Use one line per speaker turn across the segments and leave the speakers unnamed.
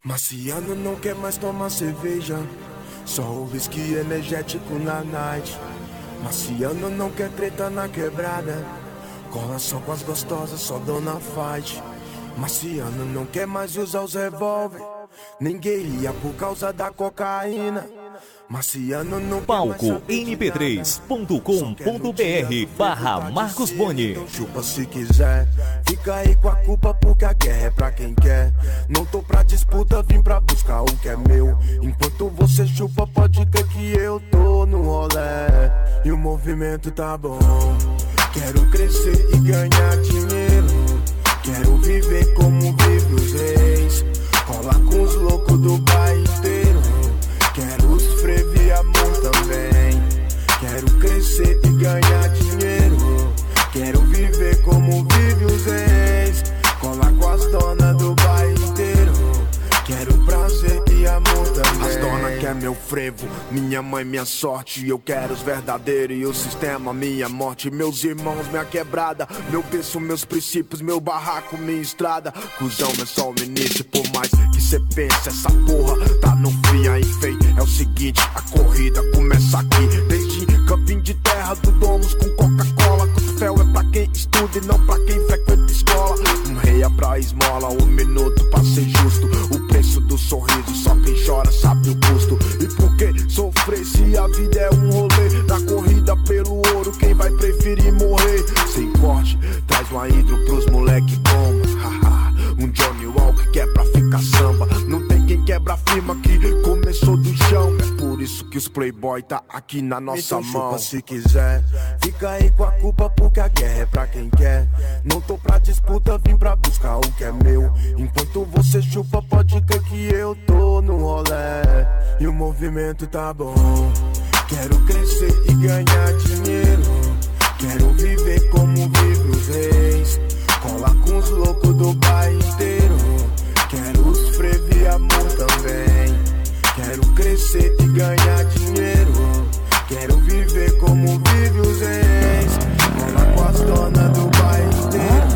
Marciano não quer mais tomar cerveja, só o whisky energético na night. Marciano não quer treta na quebrada, cola só com as gostosas, só dona fight. Marciano não quer mais usar os revólver, nem guerrilha por causa da cocaína. Marciano não
Palco mp3.com.br/Marcos Boni.
Então chupa se quiser, fica aí com a culpa porque a guerra é pra quem quer. Não tô pra disputa, vim pra buscar o que é meu. Enquanto você chupa, pode crer que eu tô no rolê. E o movimento tá bom. Quero crescer e ganhar dinheiro, quero viver como vive os reis. Cola com os loucos do bairro inteiro, quero sofrer e amor também. Quero crescer e ganhar dinheiro, quero viver como vive os reis. Cola com as donas do bairro inteiro, quero prazer e amor também. As donas querem meu frevo, minha mãe, minha sorte. Eu quero os verdadeiros e o sistema, minha morte. Meus irmãos, minha quebrada, meu berço, meus princípios, meu barraco, minha estrada. Cusão é só o início, por mais que cê pense, essa porra tá no fim aí, feio. É o seguinte, a corrida começa aqui. Desde campinho de terra, do Domus com Coca-Cola. Cotovelo é pra quem estuda e não pra quem frequenta escola. Um rei é pra esmola, um minuto pra ser justo. O preço do sorriso, só quem chora sabe o custo. E por que sofrer se a vida é um rolê? Na corrida pelo ouro, quem vai preferir morrer? Sem corte, traz uma hidro pros moleque bomba. Um Johnny Walker que é pra ficar samba. Não tem quem quebra a firma que começou do chão. É por isso que os playboy tá aqui na nossa então, mão. Chupa se quiser, fica aí com a culpa porque a guerra é pra quem quer. Não tô pra disputa, vim pra buscar o que é meu. Enquanto você chupa, pode crer que eu tô no rolê. E o movimento tá bom. Quero crescer e ganhar dinheiro, quero viver como vive os reis. Cola com os loucos do bairro inteiro, quero sofrer e amor também. Quero crescer e ganhar dinheiro, quero viver como vive os reis. Cola com as donas do bairro inteiro,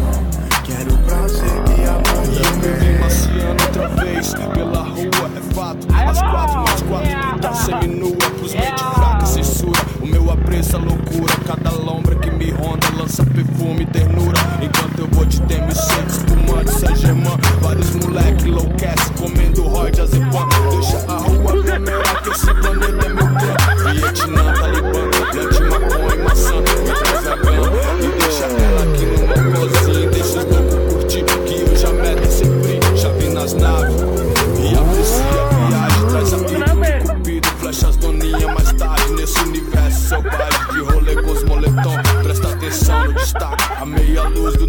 quero prazer e amor também.
Eu me vi Marciano outra vez pela rua, é fato. Às 4+4 tá seminua, pros mente fraca, censura. O meu apreço é loucura, cada lombra que me ronda lança perfume e ternura. Enquanto eu vou de TMC, espumante, Saint-Germain. Vários moleque enlouquece, comendo Roy de Azepam. Deixa a rua primeira que esse planeta é meu canto. Vietnã, Talibã, plante maconha, maçã, me traz a cama. E deixa ela aqui no meu cozinho, deixa os loucos curtir, que eu já meto sempre, já vi nas naves. E aprecia a viagem, traz a vida do cupido, flecha as doninhas mais tarde. Nesse universo selvagem de rolê com os moletom, presta atenção no destaque, a meia luz do